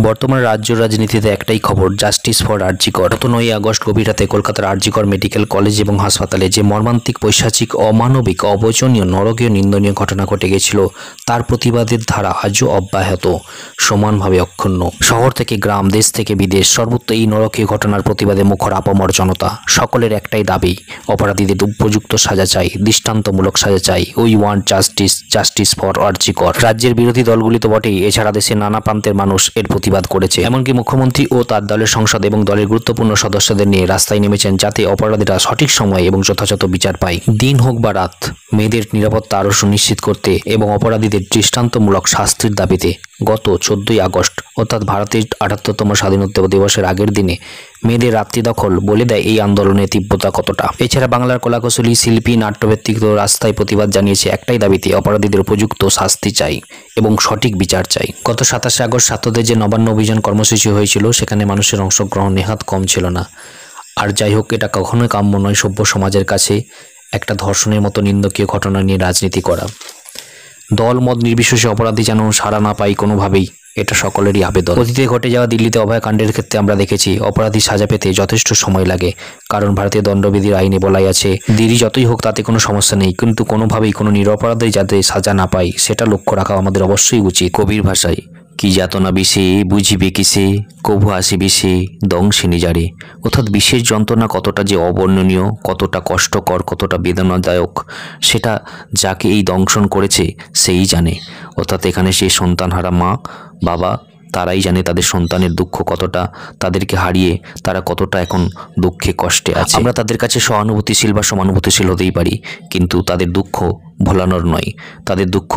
বর্তমান রাজ্য রাজনীতিতে একটাই খবর, জাস্টিস ফর আরজি কর। গত 9 আগস্ট গভীর রাতে কলকাতার আরজি কর মেডিকেল কলেজ এবং হাসপাতালে যে মর্মান্তিক, পৈশাচিক, অমানবিক, অবচনীয়, নরকীয়, নিন্দনীয় ঘটনা ঘটে গেছিল, তার প্রতিবাদের ধারা আজও অব্যাহত, সমানভাবে অক্ষুণ্ণ। শহর থেকে গ্রাম, দেশ থেকে বিদেশ, সর্বত্র এই নরকীয় ঘটনার প্রতিবাদে মুখর আপামর জনতা। সকলের একটাই দাবি, অপরাধীদের উপযুক্ত সাজা চাই, দৃষ্টান্তমূলক সাজা চাই। We want justice, justice for RG Kar. রাজ্যের বিরোধী দলগুলি তো বটেই, এছাড়া দেশের নানা প্রান্তের মানুষ এর প্রতিবাদ করেছে। এমনকি মুখ্যমন্ত্রী ও তার দলের সংসদ এবং দলের গুরুত্বপূর্ণ সদস্যদের নিয়ে রাস্তায় নেমেছেন, যাতে অপরাধীরা সঠিক সময় এবং যথাযথ বিচার পায়। দিন হোক বা রাত, মেয়েদের নিরাপত্তা আরও সুনিশ্চিত করতে এবং অপরাধীদের দৃষ্টান্তমূলক শাস্তির দাবিতে গত 14 আগস্ট অর্থাৎ ভারতের 78তম স্বাধীনতা দিবসের আগের দিনে মেয়েদের রাত্রি দখল বলে দেয় এই আন্দোলনের তীব্রতা কতটা। এছাড়া বাংলার কলাকুশলী শিল্পী, নাট্যব্যক্তিত্ব রাস্তায় প্রতিবাদ জানিয়েছে একটাই দাবিতে, অপরাধীদের উপযুক্ত শাস্তি চাই এবং সঠিক বিচার চাই। গত 27 আগস্ট ছাত্রদের যে নবান্ন অভিযান কর্মসূচি হয়েছিল, সেখানে মানুষের অংশগ্রহণ নেহাত কম ছিল না। আর যাই হোক, এটা কখনোই কাম্য নয় সভ্য সমাজের কাছে একটা ধর্ষণের মতো নিন্দকীয় ঘটনা নিয়ে রাজনীতি করা। দল মত নির্বিশেষে অপরাধী যেন সাড়া না পায় কোনোভাবেই, এটা সকলেরই আবেদন। অতীতে ঘটে যাওয়া দিল্লিতে অভয়াকাণ্ডের ক্ষেত্রে আমরা দেখেছি, অপরাধী সাজা পেতে যথেষ্ট সময় লাগে, কারণ ভারতীয় দণ্ডবিধির আইনে বলাই আছে, দেরি যতই হোক তাতে কোনো সমস্যা নেই, কিন্তু কোনোভাবেই কোনো নিরপরাধী যাতে সাজা না পায় সেটা লক্ষ্য রাখা আমাদের অবশ্যই উচিত। কবির ভাষায়, কি যাতনা বিষে বুঝিবে কিসে, কভু আসিবে সে দংশিনী যারে। অর্থাৎ বিশেষ যন্ত্রণা কতটা যে অবর্ণনীয়, কতটা কষ্টকর, কতটা বেদনাদায়ক, সেটা যাকে এই দংশন করেছে সেই জানে। অর্থাৎ এখানে সে সন্তানহারা মা বাবা, তারাই জানে তাদের সন্তানের দুঃখ কতটা, তাদেরকে হারিয়ে তারা কতটা এখন দুঃখে কষ্টে আছে। আমরা তাদের কাছে সহানুভূতিশীল বা সমানুভূতিশীল হতেই পারি, কিন্তু তাদের দুঃখ ভোলানোর নয়। তাদের দুঃখ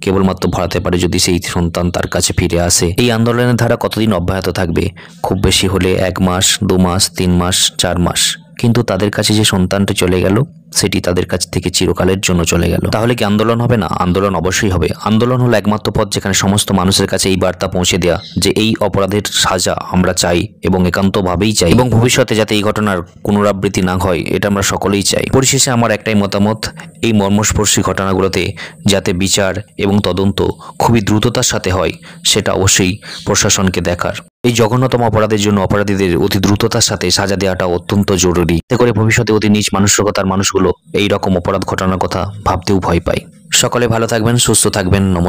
কেবলমাত্র ভরাতে পারে যদি সেই সন্তান তার কাছে ফিরে আসে। এই আন্দোলনের ধারা কতদিন অব্যাহত থাকবে? খুব বেশি হলে 1 মাস, 2 মাস, 3 মাস, 4 মাস, কিন্তু তাদের কাছে যে সন্তানটা চলে গেল, সেটি তাদের কাছ থেকে চিরকালের জন্য চলে গেল। তাহলে কি আন্দোলন হবে না? আন্দোলন অবশ্যই হবে। আন্দোলন হলো একমাত্র পথ যেখানে সমস্ত মানুষের কাছে এই বার্তা পৌঁছে দেয়া যে এই অপরাধের সাজা আমরা চাই এবং একান্তভাবেই চাই, এবং ভবিষ্যতে যাতে এই ঘটনার পুনরাবৃত্তি না হয় এটা আমরা সকলেই চাই। পরিশেষে আমার একটাই মতামত, এই মর্মস্পর্শী ঘটনাগুলোতে যাতে বিচার এবং তদন্ত খুবই দ্রুততার সাথে হয়, সেটা অবশ্যই প্রশাসনকে দেখার। এই জঘন্যতম অপরাধের জন্য অপরাধীদের অতি দ্রুততার সাথে সাজা দেওয়াটা অত্যন্ত জরুরি, এতে করে ভবিষ্যতে অতি নীচ মানসিকতার মানুষগুলো এই রকম অপরাধ ঘটনার কথা ভাবতেও ভয় পায়। সকলে ভালো থাকবেন, সুস্থ থাকবেন। নমস্কার।